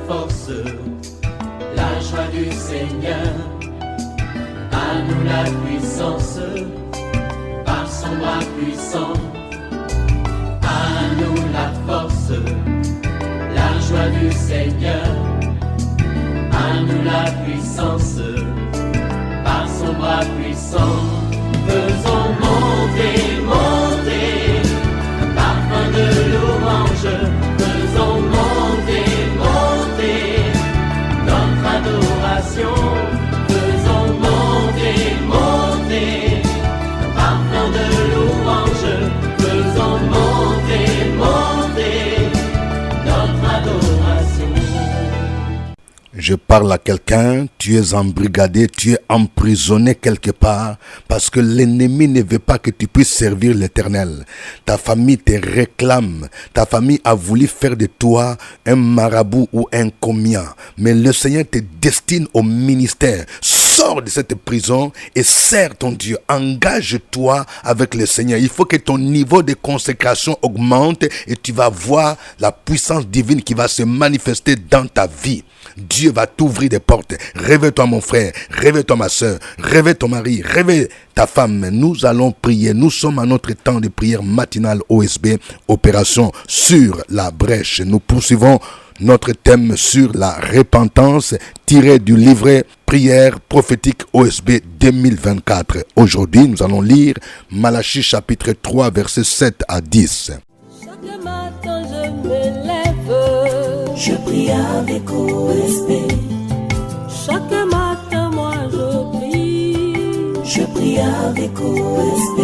force, la joie du Seigneur. À nous la puissance, par son bras puissant. À nous la force, la joie du Seigneur. À nous la puissance, par son bras puissant. Faisons monter, monter, parfum de louange. Faisons monter, monter, notre adoration. Faisons monter, monter, parfum de louange. Faisons monter, monter, notre adoration. Je parle à quelqu'un, tu es embrigadé, tu es emprisonné quelque part parce que l'ennemi ne veut pas que tu puisses servir l'Éternel. Ta famille te réclame, ta famille a voulu faire de toi un marabout ou un commis. Mais le Seigneur te destine au ministère. Sors de cette prison et sers ton Dieu. Engage-toi avec le Seigneur. Il faut que ton niveau de consécration augmente et tu vas voir la puissance divine qui va se manifester dans ta vie. Dieu va t'ouvrir des portes. Réveille-toi mon frère, réveille-toi ma soeur, réveille ton mari, réveille ta femme. Nous allons prier. Nous sommes à notre temps de prière matinale OSB, opération sur la brèche. Nous poursuivons notre thème sur la repentance tiré du livret Prière prophétique OSB 2024. Aujourd'hui, nous allons lire Malachie chapitre 3 versets 7 à 10. Chaque matin je me lève, je prie avec OSB. Chaque matin moi je prie avec OSB.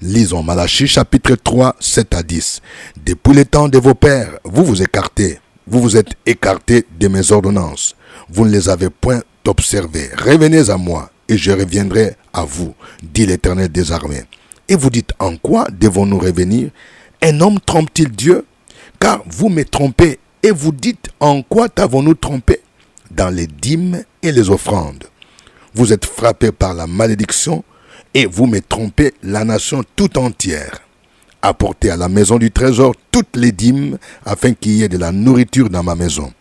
Lisons Malachie chapitre 3, 7 à 10. Depuis le temps de vos pères, vous vous écartez. Vous vous êtes écartés de mes ordonnances. Vous ne les avez point observées. Revenez à moi et je reviendrai à vous, dit l'Éternel des armées. Et vous dites, en quoi devons-nous revenir? Un homme trompe-t-il Dieu? Car vous me trompez. Et vous dites, en quoi t'avons-nous trompé? Dans les dîmes et les offrandes. Vous êtes frappés par la malédiction et vous me trompez la nation tout entière. Apportez à la maison du trésor toutes les dîmes afin qu'il y ait de la nourriture dans ma maison.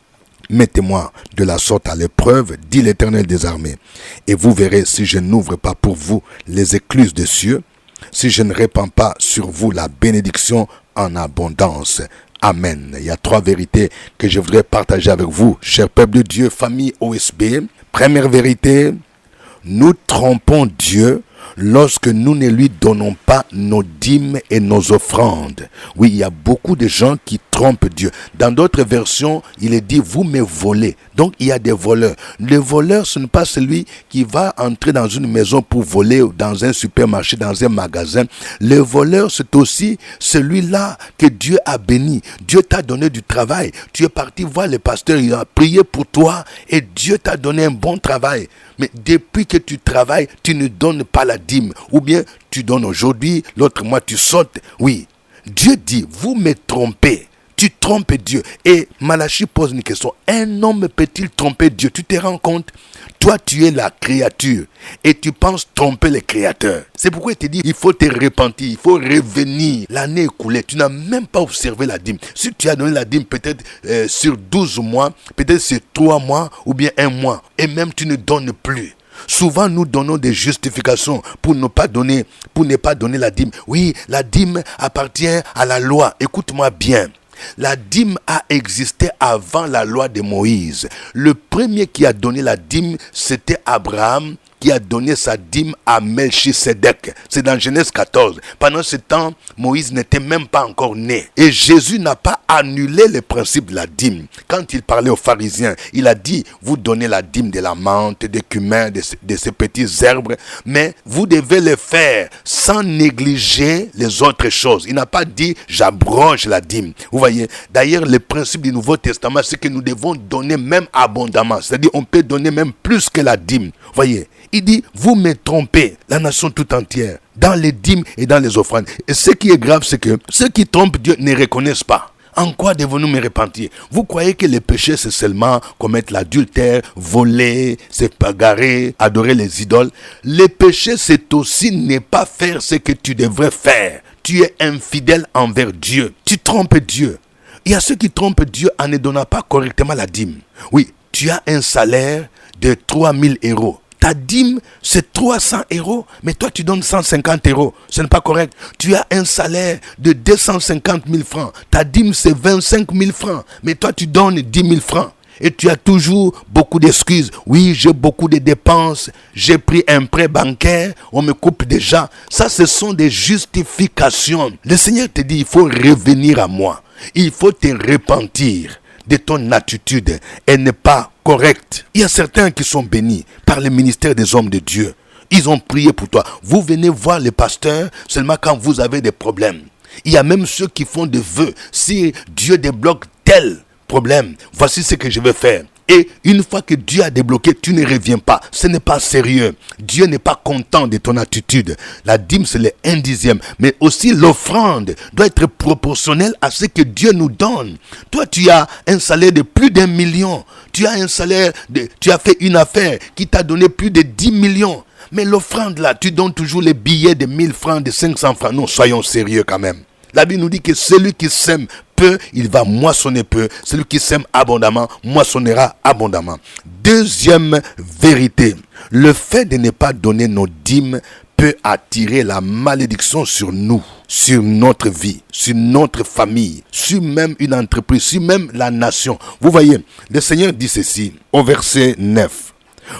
Mettez-moi de la sorte à l'épreuve, dit l'Éternel des armées, et vous verrez si je n'ouvre pas pour vous les écluses des cieux, si je ne répands pas sur vous la bénédiction en abondance. Amen. Il y a 3 vérités que je voudrais partager avec vous, cher peuple de Dieu, famille OSB. Première vérité, nous trompons Dieu lorsque nous ne lui donnons pas nos dîmes et nos offrandes. Oui, il y a beaucoup de gens qui trompent Dieu. Dans d'autres versions, il est dit, vous me volez. Donc, il y a des voleurs. Le voleur, ce n'est pas celui qui va entrer dans une maison pour voler, dans un supermarché, dans un magasin. Le voleur, c'est aussi celui-là que Dieu a béni. Dieu t'a donné du travail. Tu es parti voir le pasteur, il a prié pour toi et Dieu t'a donné un bon travail. Mais depuis que tu travailles, tu ne donnes pas la dîme. Ou bien tu donnes aujourd'hui, l'autre mois tu sautes. Oui, Dieu dit, vous me trompez. Tu trompes Dieu. Et Malachie pose une question. Un homme peut-il tromper Dieu? Tu te rends compte? Toi, tu es la créature. Et tu penses tromper le créateur. C'est pourquoi il te dit, il faut te repentir. Il faut revenir. L'année écoulée, tu n'as même pas observé la dîme. Si tu as donné la dîme peut-être sur 12 mois, peut-être sur 3 mois ou bien 1 mois. Et même tu ne donnes plus. Souvent, nous donnons des justifications pour ne pas donner la dîme. Oui, la dîme appartient à la loi. Écoute-moi bien. La dîme a existé avant la loi de Moïse. Le premier qui a donné la dîme, c'était Abraham, qui a donné sa dîme à Melchisedec. C'est dans Genèse 14. Pendant ce temps, Moïse n'était même pas encore né. Et Jésus n'a pas annulé le principe de la dîme. Quand il parlait aux pharisiens, il a dit, vous donnez la dîme de la menthe, des cumins, de ces petits herbes, mais vous devez le faire sans négliger les autres choses. Il n'a pas dit, j'abroge la dîme. Vous voyez, d'ailleurs, le principe du Nouveau Testament, c'est que nous devons donner même abondamment. C'est-à-dire, on peut donner même plus que la dîme. Vous voyez, il dit, vous me trompez, la nation tout entière, dans les dîmes et dans les offrandes. Et ce qui est grave, c'est que ceux qui trompent Dieu ne reconnaissent pas. En quoi devons-nous me repentir? Vous croyez que le péché, c'est seulement commettre l'adultère, voler, se bagarrer, adorer les idoles? Le péché, c'est aussi ne pas faire ce que tu devrais faire. Tu es infidèle envers Dieu. Tu trompes Dieu. Il y a ceux qui trompent Dieu en ne donnant pas correctement la dîme. Oui, tu as un salaire de 3000 euros. Ta dîme, c'est 300 euros, mais toi, tu donnes 150 euros. Ce n'est pas correct. Tu as un salaire de 250 000 francs. Ta dîme, c'est 25 000 francs, mais toi, tu donnes 10 000 francs. Et tu as toujours beaucoup d'excuses. Oui, j'ai beaucoup de dépenses. J'ai pris un prêt bancaire. On me coupe déjà. Ça, ce sont des justifications. Le Seigneur te dit, il faut revenir à moi. Il faut te repentir de ton attitude. Elle n'est pas correcte. Il y a certains qui sont bénis par le ministère des hommes de Dieu. Ils ont prié pour toi. Vous venez voir les pasteurs seulement quand vous avez des problèmes. Il y a même ceux qui font des vœux. Si Dieu débloque tel problème, voici ce que je vais faire. Et une fois que Dieu a débloqué, tu ne reviens pas. Ce n'est pas sérieux. Dieu n'est pas content de ton attitude. La dîme, c'est le 1/10. Mais aussi l'offrande doit être proportionnelle à ce que Dieu nous donne. Toi, tu as un salaire de plus d'1 million. Tu as un salaire, tu as fait une affaire qui t'a donné plus de 10 millions. Mais l'offrande là, tu donnes toujours les billets de 1000 francs, de 500 francs. Non, soyons sérieux quand même. La Bible nous dit que celui qui sème peu, il va moissonner peu. Celui qui sème abondamment, moissonnera abondamment. Deuxième vérité, le fait de ne pas donner nos dîmes peut attirer la malédiction sur nous, sur notre vie, sur notre famille, sur même une entreprise, sur même la nation. Vous voyez, le Seigneur dit ceci au verset 9.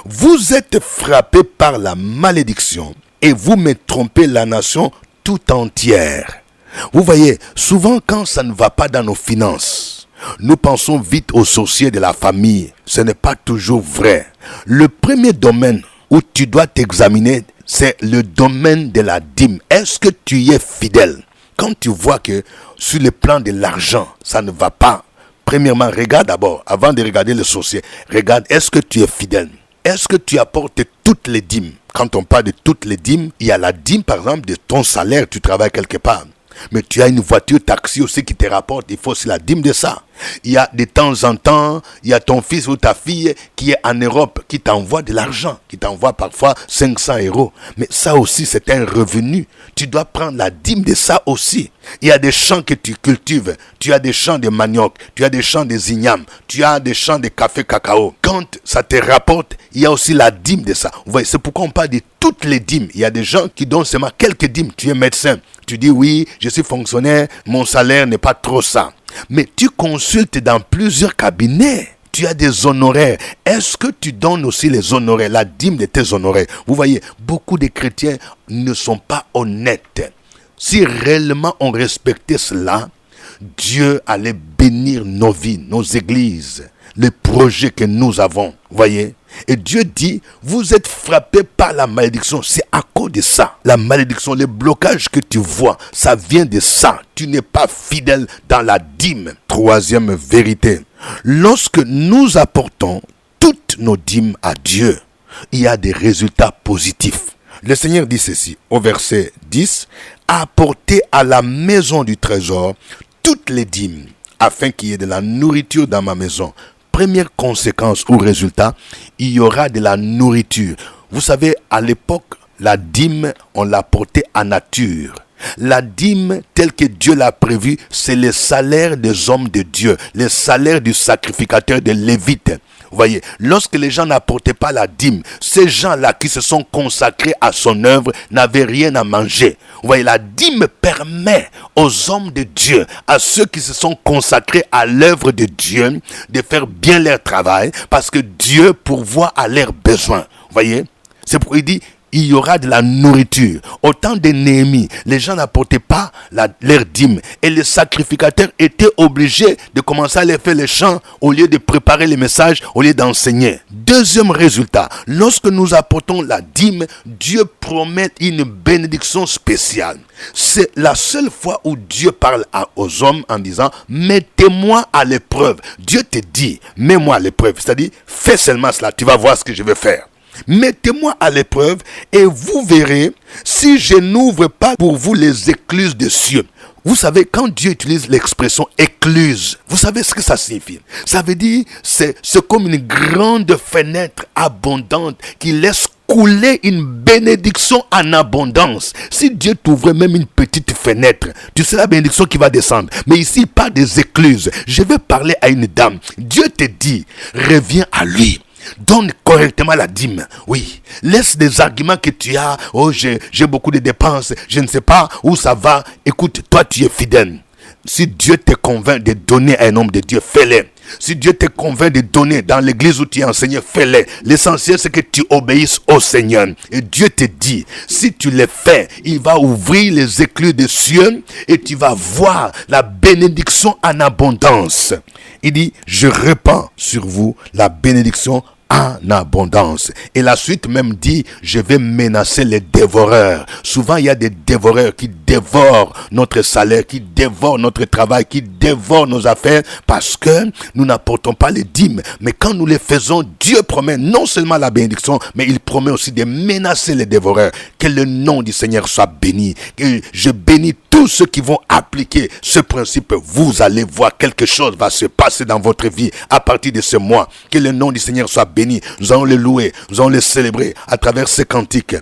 Vous êtes frappés par la malédiction et vous me trompez la nation tout entière. Vous voyez, souvent quand ça ne va pas dans nos finances, nous pensons vite aux sorciers de la famille. Ce n'est pas toujours vrai. Le premier domaine où tu dois t'examiner, c'est le domaine de la dîme. Est-ce que tu y es fidèle? Quand tu vois que sur le plan de l'argent, ça ne va pas, premièrement, regarde d'abord, avant de regarder le sorcier, regarde, est-ce que tu es fidèle? Est-ce que tu apportes toutes les dîmes? Quand on parle de toutes les dîmes, il y a la dîme par exemple de ton salaire, tu travailles quelque part. Mais tu as une voiture taxi aussi qui te rapporte, il faut aussi la dîme de ça. Il y a de temps en temps, il y a ton fils ou ta fille qui est en Europe, qui t'envoie de l'argent, qui t'envoie parfois 500 euros. Mais ça aussi, c'est un revenu. Tu dois prendre la dîme de ça aussi. Il y a des champs que tu cultives. Tu as des champs de manioc, tu as des champs de zignam, tu as des champs de café cacao. Quand ça te rapporte, il y a aussi la dîme de ça. Vous voyez, c'est pourquoi on parle de toutes les dîmes. Il y a des gens qui donnent seulement quelques dîmes. Tu es médecin. Tu dis oui, je suis fonctionnaire, mon salaire n'est pas trop ça. Mais tu consultes dans plusieurs cabinets. Tu as des honoraires. Est-ce que tu donnes aussi les honoraires, la dîme de tes honoraires? Vous voyez, beaucoup de chrétiens ne sont pas honnêtes. Si réellement on respectait cela, Dieu allait bénir nos vies, nos églises, les projets que nous avons. Vous voyez? Et Dieu dit, vous êtes frappés par la malédiction. C'est à cause de ça. La malédiction, les blocages que tu vois, ça vient de ça. Tu n'es pas fidèle dans la dîme. Troisième vérité. Lorsque nous apportons toutes nos dîmes à Dieu, il y a des résultats positifs. Le Seigneur dit ceci au verset 10. Apportez à la maison du trésor toutes les dîmes, afin qu'il y ait de la nourriture dans ma maison. Première conséquence ou résultat, il y aura de la nourriture. Vous savez, à l'époque, la dîme, on l'apportait en nature. La dîme, telle que Dieu l'a prévue, c'est le salaire des hommes de Dieu, le salaire du sacrificateur de Lévite. Vous voyez, lorsque les gens n'apportaient pas la dîme, ces gens-là qui se sont consacrés à son œuvre n'avaient rien à manger. Vous voyez, la dîme permet aux hommes de Dieu, à ceux qui se sont consacrés à l'œuvre de Dieu, de faire bien leur travail, parce que Dieu pourvoit à leurs besoins. Vous voyez, c'est pourquoi il dit, il y aura de la nourriture. Au temps de Néhémie, les gens n'apportaient pas leur dîme. Et les sacrificateurs étaient obligés de commencer à aller faire les chants au lieu de préparer les messages, au lieu d'enseigner. Deuxième résultat, lorsque nous apportons la dîme, Dieu promet une bénédiction spéciale. C'est la seule fois où Dieu parle aux hommes en disant « Mettez-moi à l'épreuve ». Dieu te dit « Mets-moi à l'épreuve ». C'est-à-dire « Fais seulement cela, tu vas voir ce que je vais faire ». Mettez-moi à l'épreuve et vous verrez si je n'ouvre pas pour vous les écluses des cieux. Vous savez, quand Dieu utilise l'expression écluse, vous savez ce que ça signifie? Ça veut dire c'est comme une grande fenêtre abondante qui laisse couler une bénédiction en abondance. Si Dieu t'ouvrait même une petite fenêtre, tu sais la bénédiction qui va descendre. Mais ici, pas des écluses. Je vais parler à une dame. Dieu te dit, reviens à lui. Donne correctement la dîme. Oui. Laisse des arguments que tu as. Oh, j'ai beaucoup de dépenses. Je ne sais pas où ça va. Écoute, toi, tu es fidèle. Si Dieu te convainc de donner à un homme de Dieu, fais-le. Si Dieu te convainc de donner dans l'église où tu es enseigné, fais-le. L'essentiel, c'est que tu obéisses au Seigneur. Et Dieu te dit, si tu le fais, il va ouvrir les écluses des cieux et tu vas voir la bénédiction en abondance. Il dit, je répands sur vous la bénédiction en abondance. Et la suite même dit, je vais menacer les dévoreurs. Souvent, il y a des dévoreurs qui dévorent notre salaire, qui dévorent notre travail, qui dévorent nos affaires parce que nous n'apportons pas les dîmes. Mais quand nous les faisons, Dieu promet non seulement la bénédiction, mais il promet aussi de menacer les dévoreurs. Que le nom du Seigneur soit béni. Que je bénis tous ceux qui vont appliquer ce principe. Vous allez voir quelque chose va se passer dans votre vie à partir de ce mois. Que le nom du Seigneur soit béni. Nous allons le louer, nous allons le célébrer à travers ces cantiques.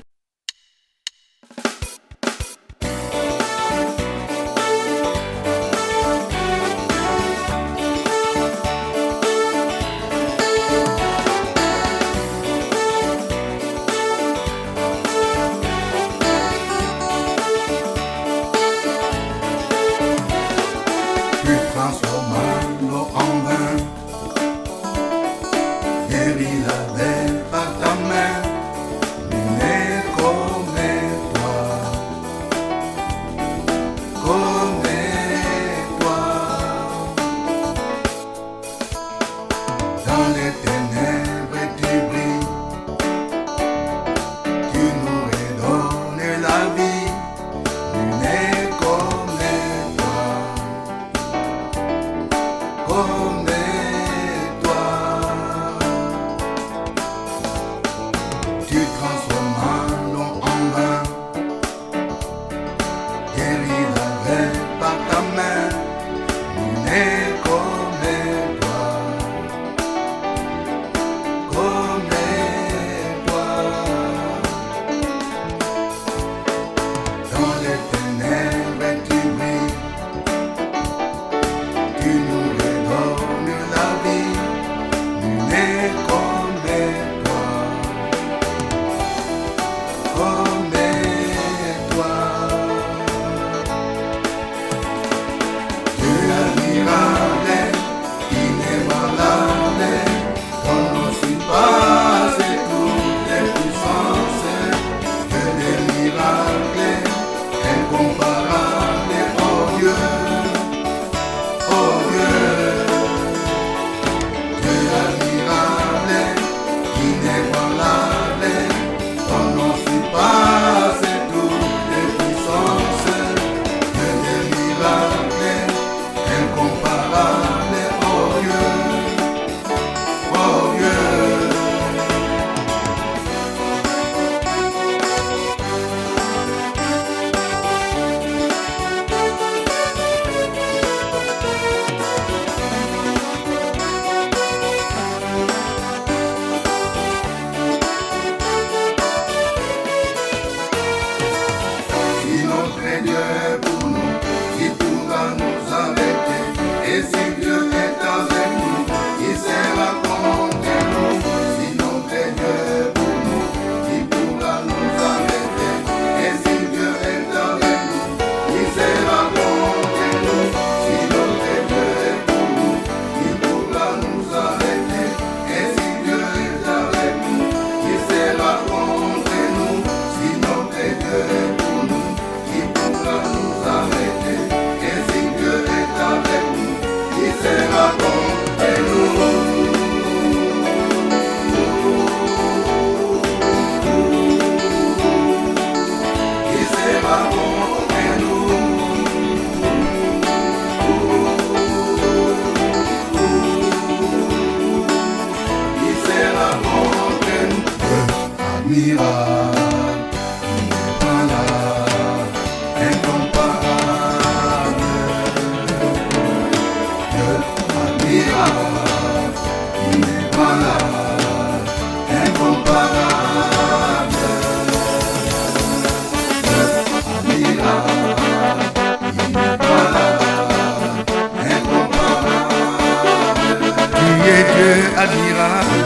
es Dieu admirable.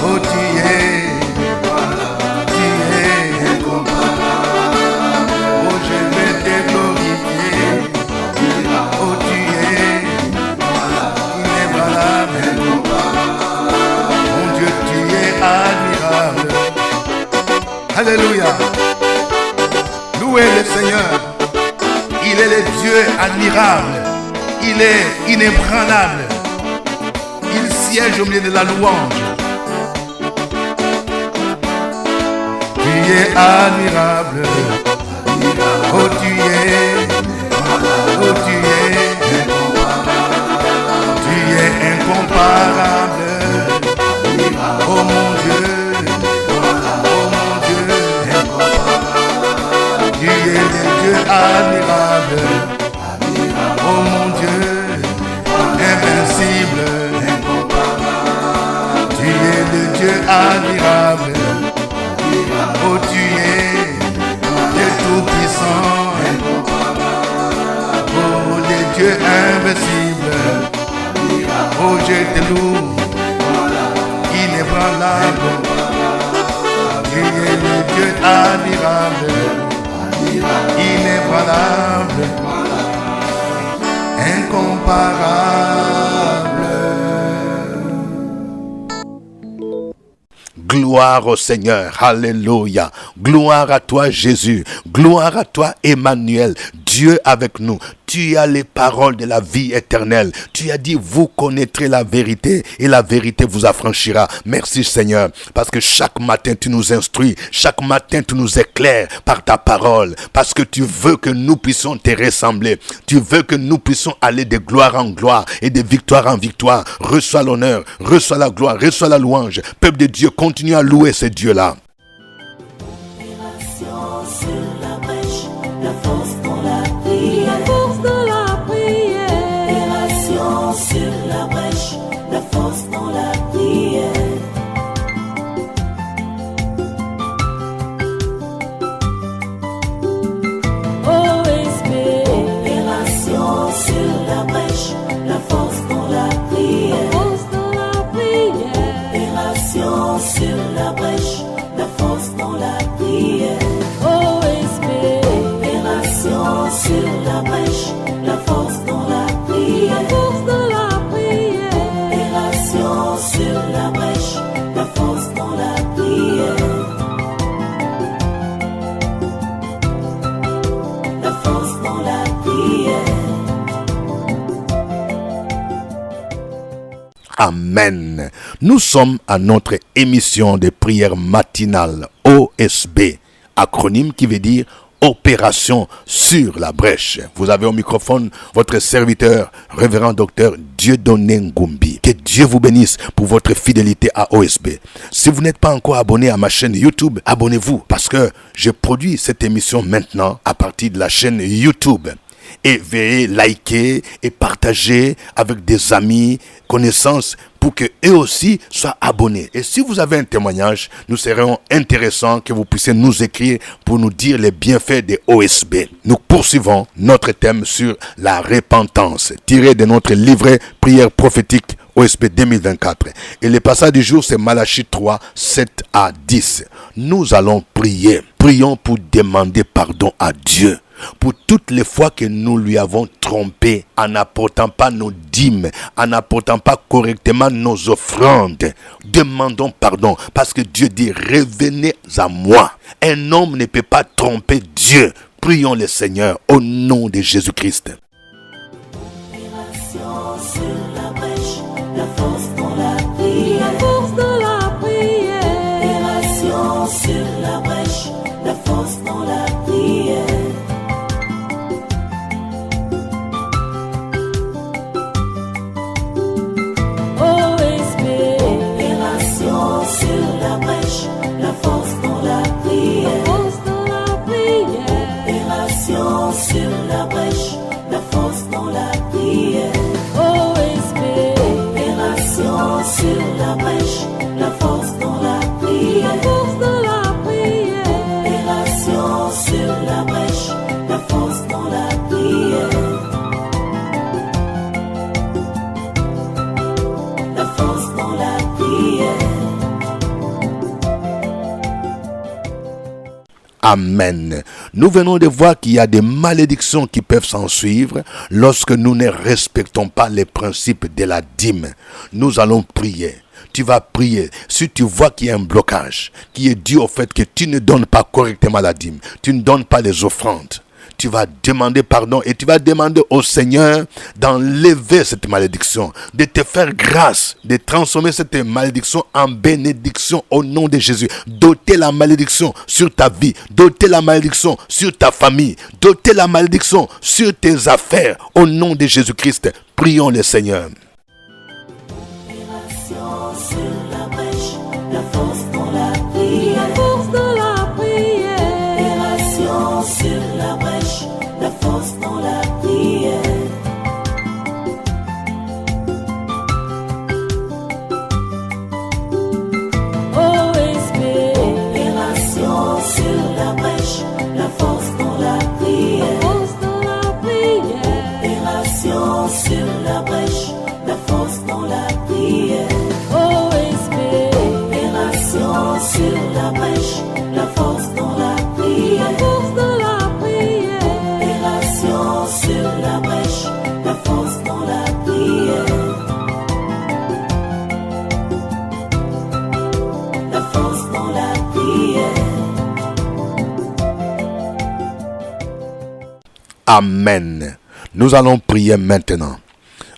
Oh, tu es incomparable. Oh, je vais te glorifier. Oh, tu es inébranlable, incomparable. Mon Dieu, tu es admirable. Alléluia. Louez le Seigneur. Il est le Dieu admirable. Il est inébranlable. Il siège au milieu de la louange. Tu es admirable. Oh, tu es. Oh, tu es. Tu es incomparable. Oh, mon Dieu. Oh, mon Dieu. Tu es le Dieu admirable. Oh, mon Dieu. Invincible. Tu es le Dieu admirable. Oh, tu es le tout-puissant. Oh, le Dieu invincible. Oh, je te loue. Inébranlable. Tu es le Dieu admirable. Inébranlable. Incomparable. Gloire au Seigneur, alléluia. Gloire à toi Jésus, gloire à toi Emmanuel, Dieu avec nous. Tu as les paroles de la vie éternelle. Tu as dit, vous connaîtrez la vérité et la vérité vous affranchira. Merci Seigneur, parce que chaque matin tu nous instruis, chaque matin tu nous éclaires par ta parole, parce que tu veux que nous puissions te ressembler. Tu veux que nous puissions aller de gloire en gloire et de victoire en victoire. Reçois l'honneur, reçois la gloire, reçois la louange. Peuple de Dieu, continue à louer ce Dieu-là. Sur la brèche, la force dans la prière. OSB. Opération sur la brèche, la force dans la prière. Opération sur la brèche, la force dans la prière. OSB. Opération sur la brèche, la force dans la prière. Sur la brèche, la force dans la prière. La force dans la prière. Amen. Nous sommes à notre émission de prière matinale OSB, acronyme qui veut dire Opération sur la brèche. Vous avez au microphone votre serviteur, révérend docteur Dieudonné Ngumbi. Que Dieu vous bénisse pour votre fidélité à OSB. Si vous n'êtes pas encore abonné à ma chaîne YouTube, abonnez-vous parce que je produis cette émission maintenant à partir de la chaîne YouTube. Et veuillez liker et partager avec des amis, connaissances, pour que eux aussi soient abonnés. Et si vous avez un témoignage, nous serions intéressants que vous puissiez nous écrire pour nous dire les bienfaits des OSB. Nous poursuivons notre thème sur la repentance, tiré de notre livret Prière prophétique OSB 2024. Et le passage du jour, c'est Malachie 3, 7 à 10. Nous allons prier. Prions pour demander pardon à Dieu pour toutes les fois que nous lui avons trompé en n'apportant pas nos dîmes, en n'apportant pas correctement nos offrandes. Demandons pardon parce que Dieu dit, revenez à moi. Un homme ne peut pas tromper Dieu. Prions le Seigneur au nom de Jésus-Christ. La force dans la prière. La force dans la prière. Opération sur la brèche. La force dans la prière. OSB. Opération sur la brèche. La force dans la prière. La force dans la prière. Opération sur la brèche. La force dans la prière. OSB. Opération Amen. Nous venons de voir qu'il y a des malédictions qui peuvent s'en suivre lorsque nous ne respectons pas les principes de la dîme. Nous allons prier. Tu vas prier. Si tu vois qu'il y a un blocage qui est dû au fait que tu ne donnes pas correctement la dîme, tu ne donnes pas les offrandes, tu vas demander pardon et tu vas demander au Seigneur d'enlever cette malédiction, de te faire grâce, de transformer cette malédiction en bénédiction au nom de Jésus. D'ôter la malédiction sur ta vie, d'ôter la malédiction sur ta famille, d'ôter la malédiction sur tes affaires au nom de Jésus-Christ. Prions le Seigneur. Sur la brèche, la force dans la prière. La force dans la prière. Opération sur la brèche, la force dans la prière. OSP. Opération sur la brèche, la force dans la prière. La force dans la prière. Opération sur la brèche, la force dans la prière. Sur la brèche, la force dans la prière. La force dans la prière. Opération sur la brèche, la force dans la prière. La force dans la prière. Amen. Nous allons prier maintenant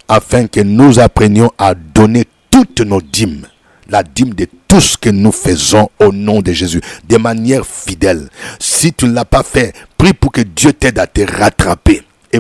afin que nous apprenions à donner toutes nos dîmes. La dîme de tout ce que nous faisons au nom de Jésus, de manière fidèle. Si tu ne l'as pas fait, prie pour que Dieu t'aide à te rattraper. Et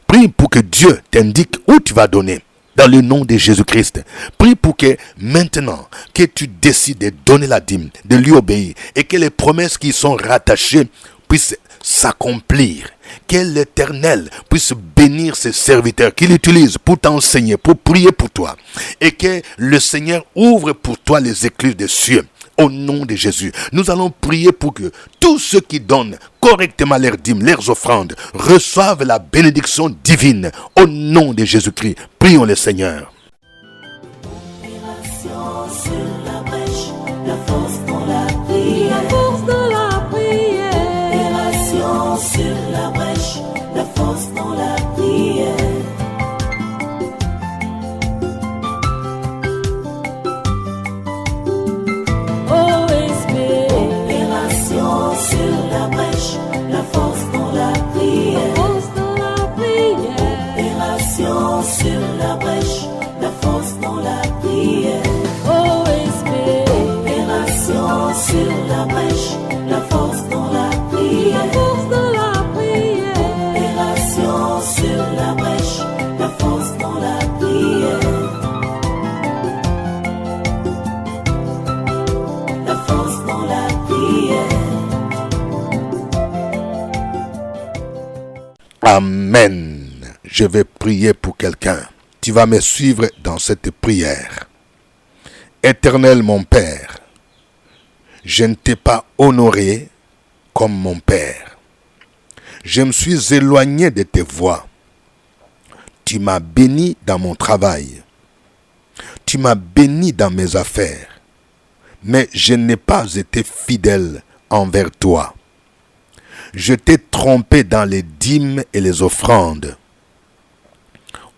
prie pour que Dieu t'indique où tu vas donner. Dans le nom de Jésus-Christ. Prie pour que maintenant que tu décides de donner la dîme, de lui obéir, et que les promesses qui sont rattachées puissent s'accomplir. Que l'Éternel puisse bénir ses serviteurs qu'il utilise pour t'enseigner, pour prier pour toi. Et que le Seigneur ouvre pour toi les écluses des cieux. Au nom de Jésus, nous allons prier pour que tous ceux qui donnent correctement leurs dîmes, leurs offrandes, reçoivent la bénédiction divine. Au nom de Jésus-Christ, prions le Seigneur. Opération sur la brèche, la force dans la prière. La force dans la prière. Opération sur la brèche, la force dans la prière. OSP. Opération sur la brèche, la force dans la prière. La force dans la prière. Opération sur la brèche, la force dans la prière. OSP. Opération sur la brèche, la force dans la prière. La force dans la prière. Opération sur la brèche, la force dans la prière. La force dans la prière. Amen. Je vais prier pour quelqu'un. Tu vas me suivre dans cette prière. Éternel mon Père, je ne t'ai pas honoré comme mon Père. Je me suis éloigné de tes voies. Tu m'as béni dans mon travail. Tu m'as béni dans mes affaires. Mais je n'ai pas été fidèle envers toi. Je t'ai trompé dans les dîmes et les offrandes.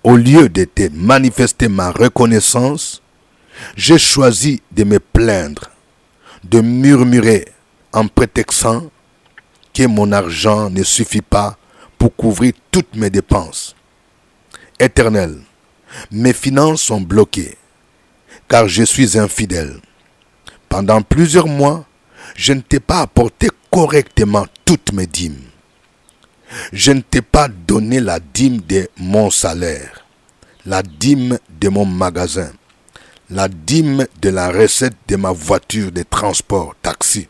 Au lieu de te manifester ma reconnaissance, j'ai choisi de me plaindre, de murmurer en prétextant que mon argent ne suffit pas pour couvrir toutes mes dépenses. Éternel, mes finances sont bloquées, car je suis infidèle. Pendant plusieurs mois, je ne t'ai pas apporté correctement toutes mes dîmes. Je ne t'ai pas donné la dîme de mon salaire, la dîme de mon magasin, la dîme de la recette de ma voiture de transport, taxi,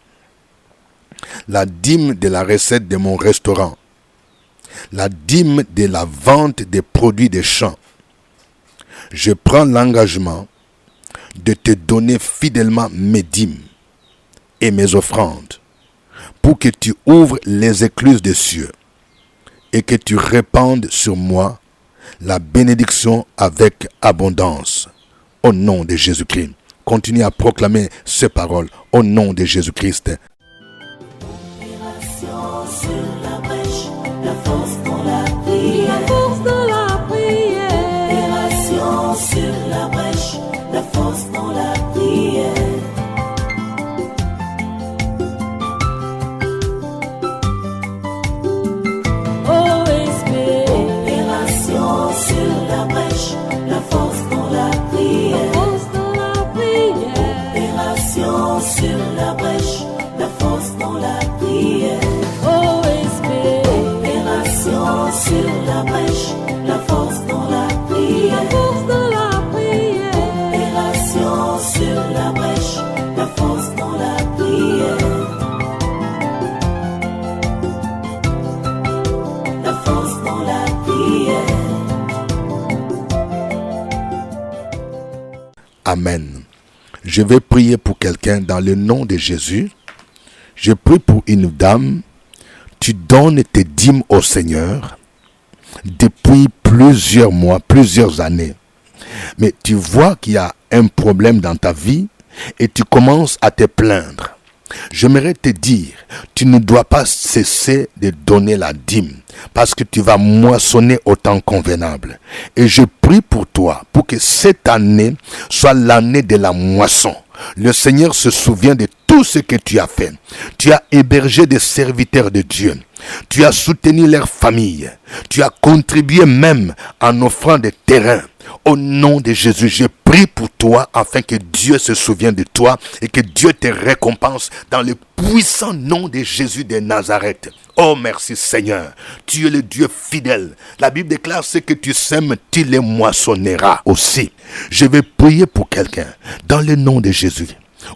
la dîme de la recette de mon restaurant, la dîme de la vente des produits des champs. Je prends l'engagement de te donner fidèlement mes dîmes et mes offrandes pour que tu ouvres les écluses des cieux et que tu répandes sur moi la bénédiction avec abondance. Au nom de Jésus-Christ. Continue à proclamer ces paroles au nom de Jésus-Christ. force dans la prière. OSB, opération sur la brèche, la force dans la prière. Opération sur la brèche, la force dans la prière. OSB, opération sur la brèche, la force dans la prière. Opération sur la brèche, la force dans la prière. La force dans la prière. Amen. Je vais prier pour quelqu'un dans le nom de Jésus. Je prie pour une dame. Tu donnes tes dîmes au Seigneur depuis plusieurs mois, plusieurs années. Mais tu vois qu'il y a un problème dans ta vie et tu commences à te plaindre. J'aimerais te dire, tu ne dois pas cesser de donner la dîme parce que tu vas moissonner au temps convenable. Et je prie pour toi, pour que cette année soit l'année de la moisson. Le Seigneur se souvient de tout ce que tu as fait. Tu as hébergé des serviteurs de Dieu. Tu as soutenu leur famille. Tu as contribué même en offrant des terrains. Au nom de Jésus, je prie pour toi afin que Dieu se souvienne de toi et que Dieu te récompense dans le puissant nom de Jésus de Nazareth. Oh merci Seigneur, tu es le Dieu fidèle. La Bible déclare ce que tu sèmes, tu les moissonneras aussi. Je vais prier pour quelqu'un dans le nom de Jésus.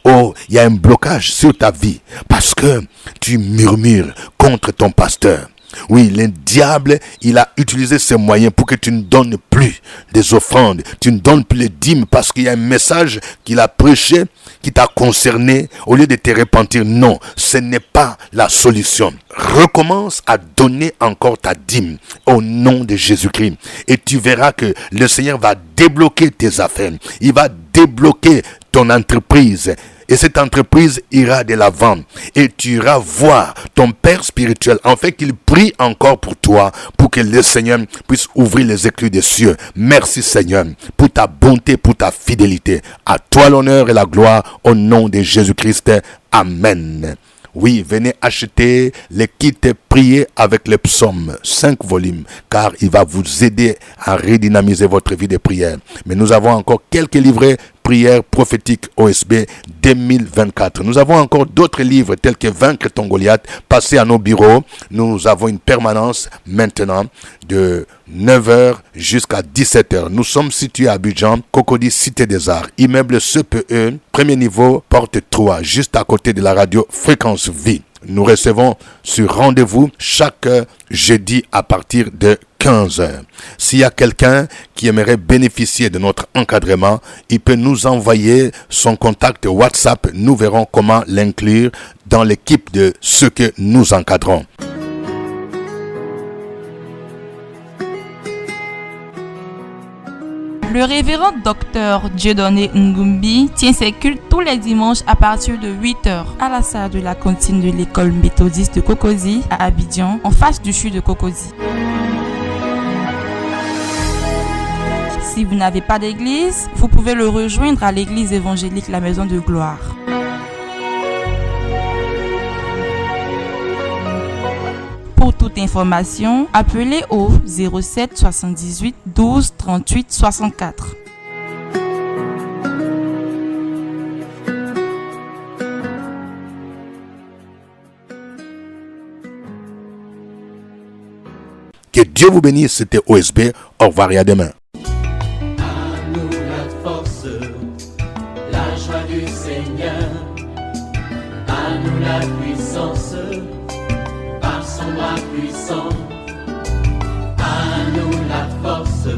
Oh, il y a un blocage sur ta vie parce que tu murmures contre ton pasteur. Oui, le diable, il a utilisé ces moyens pour que tu ne donnes plus des offrandes. Tu ne donnes plus les dîmes parce qu'il y a un message qu'il a prêché, qui t'a concerné. Au lieu de te repentir, non, ce n'est pas la solution. Recommence à donner encore ta dîme au nom de Jésus-Christ. Et tu verras que le Seigneur va débloquer tes affaires. Il va débloquer ton entreprise. Et cette entreprise ira de l'avant. Et tu iras voir ton Père spirituel, afin qu'il prie encore pour toi, pour que le Seigneur puisse ouvrir les écluses des cieux. Merci Seigneur, pour ta bonté, pour ta fidélité. À toi l'honneur et la gloire, au nom de Jésus-Christ. Amen. Oui, venez acheter les kits prier avec les psaumes, 5 volumes, car il va vous aider à redynamiser votre vie de prière. Mais nous avons encore quelques livrets prières prophétiques OSB 2024. Nous avons encore d'autres livres tels que Vaincre ton Goliath. Passez à nos bureaux. Nous avons une permanence maintenant de 9h jusqu'à 17h. Nous sommes situés à Abidjan, Cocody, Cité des Arts, immeuble CPE, premier niveau, porte 3, juste à côté de la radio Fréquence Vie. Nous recevons sur rendez-vous chaque jeudi à partir de 15h. S'il y a quelqu'un qui aimerait bénéficier de notre encadrement, il peut nous envoyer son contact WhatsApp. Nous verrons comment l'inclure dans l'équipe de ceux que nous encadrons. Le révérend docteur Dieudonné Ngumbi tient ses cultes tous les dimanches à partir de 8h à la salle de la cantine de l'école méthodiste de Cocody à Abidjan, en face du CHU de Cocody. Si vous n'avez pas d'église, vous pouvez le rejoindre à l'église évangélique La Maison de Gloire. Pour toute information, appelez au 07 78 12 38 64. Que Dieu vous bénisse, c'était OSB. Au revoir et à demain. À nous la force, la joie du Seigneur. À nous la puissance, par son bras puissant. À nous la force,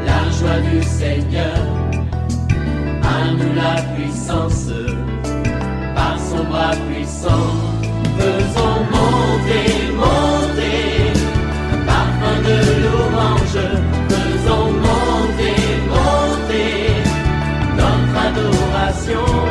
la joie du Seigneur. À nous la puissance, par son bras puissant. Faisons monter, monter, parfum de louange. Faisons monter, monter, notre adoration.